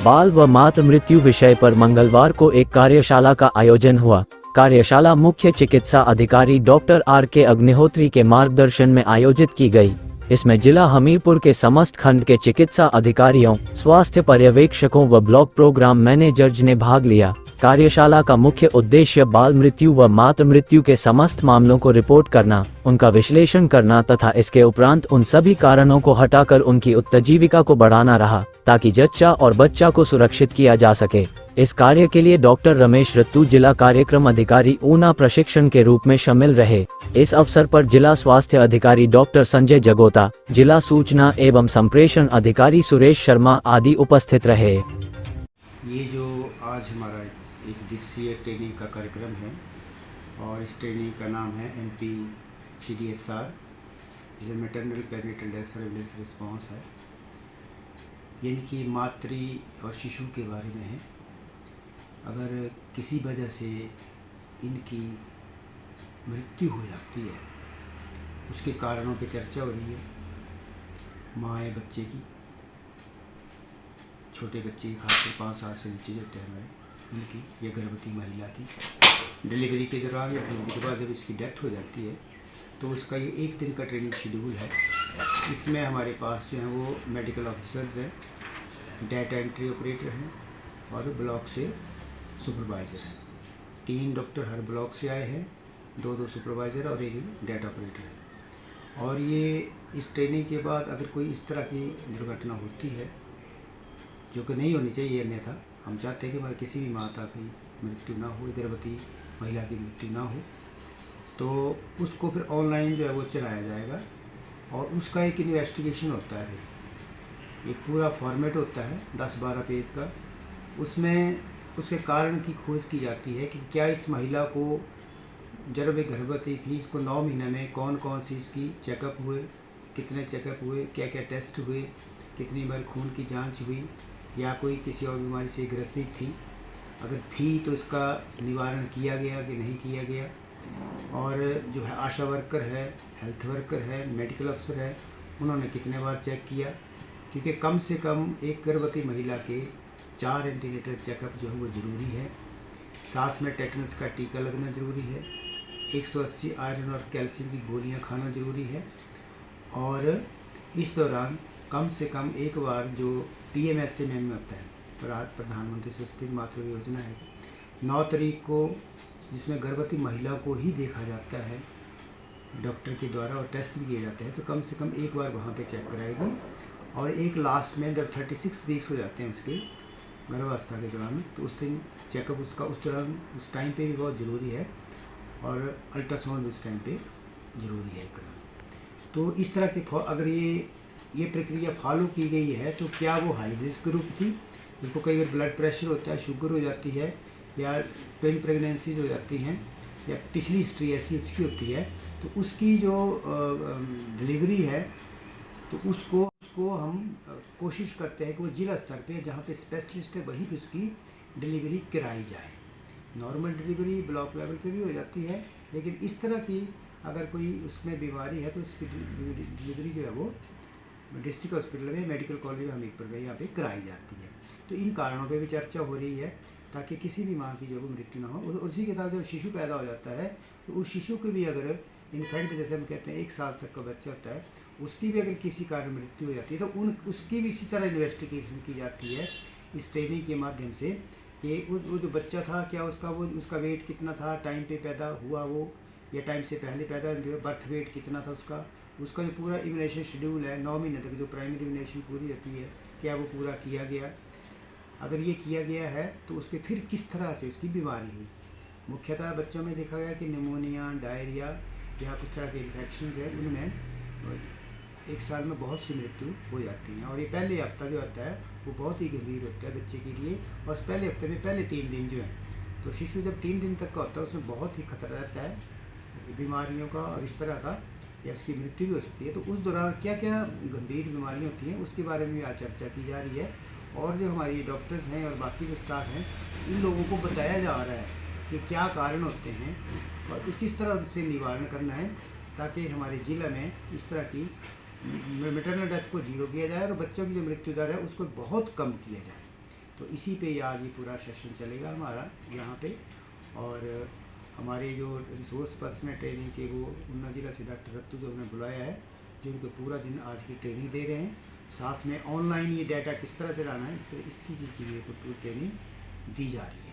बाल व मातृ मृत्यु विषय पर मंगलवार को एक कार्यशाला का आयोजन हुआ। कार्यशाला मुख्य चिकित्सा अधिकारी डॉक्टर RK अग्निहोत्री के मार्गदर्शन में आयोजित की गई। इसमें जिला हमीरपुर के समस्त खंड के चिकित्सा अधिकारियों, स्वास्थ्य पर्यवेक्षकों व ब्लॉक प्रोग्राम मैनेजर्स ने भाग लिया। कार्यशाला का मुख्य उद्देश्य बाल मृत्यु व मातृ मृत्यु के समस्त मामलों को रिपोर्ट करना, उनका विश्लेषण करना तथा इसके उपरांत उन सभी कारणों को हटाकर उनकी उत्तरजीविका को बढ़ाना रहा, ताकि जच्चा और बच्चा को सुरक्षित किया जा सके। इस कार्य के लिए डॉक्टर रमेश रत्तू जिला कार्यक्रम अधिकारी ऊना प्रशिक्षण के रूप में शामिल रहे। इस अवसर पर जिला स्वास्थ्य अधिकारी डॉक्टर संजय जगोता, जिला सूचना एवं संप्रेषण अधिकारी सुरेश शर्मा आदि उपस्थित रहे। ये जो आज हमारा एक दिवसीय ट्रेनिंग का कार्यक्रम है और इस ट्रेनिंग का नाम है MPCDSR, जिसे maternal perinatal death surveillance response है, यानी कि मातृ और शिशु के बारे में है। अगर किसी वजह से इनकी मृत्यु हो जाती है, उसके कारणों पे चर्चा हो रही है। माँ या बच्चे की, छोटे बच्चे की, खासकर 5 साल से नीचे होते हैं हमारे, उनकी या गर्भवती महिला की डिलीवरी के दौरान या डिलीवरी के बाद जब इसकी डेथ हो जाती है तो उसका ये 1 दिन का ट्रेनिंग शेड्यूल है। इसमें हमारे पास जो है वो मेडिकल ऑफिसर्स हैं, डाटा एंट्री ऑपरेटर हैं और ब्लॉक से सुपरवाइज़र हैं। 3 डॉक्टर हर ब्लॉक से आए हैं, 2 सुपरवाइज़र और 1 डाटा ऑपरेटर है। और ये इस ट्रेनिंग के बाद अगर कोई इस तरह की दुर्घटना होती है, जो कि नहीं होनी चाहिए, अन्यथा हम चाहते हैं कि हमारे किसी भी माता की मृत्यु ना हो, गर्भवती महिला की मृत्यु ना हो, तो उसको फिर ऑनलाइन जो है वो चलाया जाएगा और उसका एक इन्वेस्टिगेशन होता है। फिर एक पूरा फॉर्मेट होता है 10-12 पेज का। उसमें उसके कारण की खोज की जाती है कि क्या इस महिला को जब वे गर्भवती थी, इसको 9 महीने में कौन कौन सी इसकी चेकअप हुए, कितने चेकअप हुए, क्या क्या टेस्ट हुए, कितनी बार खून की जांच हुई, या कोई किसी और बीमारी से ग्रसित थी, अगर थी तो इसका निवारण किया गया कि नहीं किया गया। और जो है आशा वर्कर है, हेल्थ वर्कर है, मेडिकल अफसर है, उन्होंने कितने बार चेक किया, क्योंकि कम से कम एक गर्भवती महिला के 4 एंटीनेटल चेकअप जो है वो ज़रूरी है। साथ में टेटनस का टीका लगना ज़रूरी है, 180 आयरन और कैल्शियम की गोलियां खाना ज़रूरी है। और इस दौरान कम से कम एक बार जो PMSA में होता है, प्रधानमंत्री स्वास्थ्य मातृ योजना है, 9 तारीख को, जिसमें गर्भवती महिला को ही देखा जाता है डॉक्टर के द्वारा और टेस्ट भी किए जाते हैं, तो कम से कम एक बार वहाँ पे चेक कराएगी। और एक लास्ट में जब 36 वीक्स हो जाते हैं उसके गर्भावस्था के दौरान, तो उस दिन चेकअप उसका उस दौरान उस टाइम पे भी बहुत ज़रूरी है और अल्ट्रासाउंड उस टाइम पे ज़रूरी है करना। तो इस तरह के अगर ये प्रक्रिया फॉलो की गई है तो क्या वो हाई रिस्क ग्रुप थी, जिनको कई बार ब्लड प्रेशर होता है, शुगर हो जाती है, या ट्विन प्रेगनेंसीज हो जाती हैं, या पिछली हिस्ट्री ऐसी उसकी होती है, तो उसकी जो डिलीवरी है तो उसको हम कोशिश करते हैं कि वो जिला स्तर पे जहाँ पे स्पेशलिस्ट है वहीं पे उसकी डिलीवरी कराई जाए। नॉर्मल डिलीवरी ब्लॉक लेवल पे भी हो जाती है, लेकिन इस तरह की अगर कोई उसमें बीमारी है तो उसकी डिलीवरी जो है वो डिस्ट्रिक्ट हॉस्पिटल में, मेडिकल कॉलेज में हमीरपुर में यहाँ पे कराई जाती है। तो इन कारणों पे भी चर्चा हो रही है ताकि किसी भी माँ की जो मृत्यु ना हो। और उसी के साथ जब शिशु पैदा हो जाता है तो उस शिशु की भी अगर इन्फेंट, जैसे हम कहते हैं 1 साल तक का बच्चा होता है, उसकी भी अगर किसी कारण मृत्यु हो जाती है तो उसकी भी इसी तरह इन्वेस्टिगेशन की जाती है इस ट्रेनिंग के माध्यम से कि वो जो बच्चा था, क्या उसका वेट कितना था, टाइम पे पैदा हुआ वो, या टाइम से पहले पैदा, बर्थ वेट कितना था उसका जो पूरा इम्यूनेशन शेड्यूल है 9 महीने तक जो प्राइमरी इम्यूनेशन पूरी होती है, क्या वो पूरा किया गया। अगर ये किया गया है तो उस पर फिर किस तरह से उसकी बीमारी हुई। मुख्यतः बच्चों में देखा गया कि निमोनिया, डायरिया या कुछ तरह के इन्फेक्शन है, उनमें 1 साल में बहुत सी मृत्यु हो जाती हैं। और ये पहले हफ्ता जो होता है वो बहुत ही गंभीर होता है बच्चे के लिए, और पहले हफ्ते में पहले 3 दिन जो हैं, तो शिशु जब 3 दिन तक का होता है उसमें बहुत ही खतरा रहता है बीमारियों का और इस तरह का, या उसकी मृत्यु भी हो सकती है। तो उस दौरान क्या क्या गंभीर बीमारियाँ होती हैं उसके बारे में भी आज चर्चा की जा रही है, और जो हमारी डॉक्टर्स हैं और बाकी जो स्टाफ हैं, इन लोगों को बताया जा रहा है कि क्या कारण होते हैं और किस तरह से निवारण करना है, ताकि हमारे ज़िले में इस तरह की मैटरनल डेथ को 0 किया जाए और बच्चों की जो मृत्यु दर है उसको बहुत कम किया जाए। तो तो इसी पे आज ये पूरा सेशन चलेगा हमारा यहाँ पे। और हमारे जो रिसोर्स पर्सन है ट्रेनिंग के, वो ऊना जिला से डॉक्टर रत्तू जो हमने बुलाया है, जो उनको पूरा दिन आज की ट्रेनिंग दे रहे हैं। साथ में ऑनलाइन ये डाटा किस तरह चलाना है, इसकी चीज़ की भी पूरी ट्रेनिंग दी जा रही है।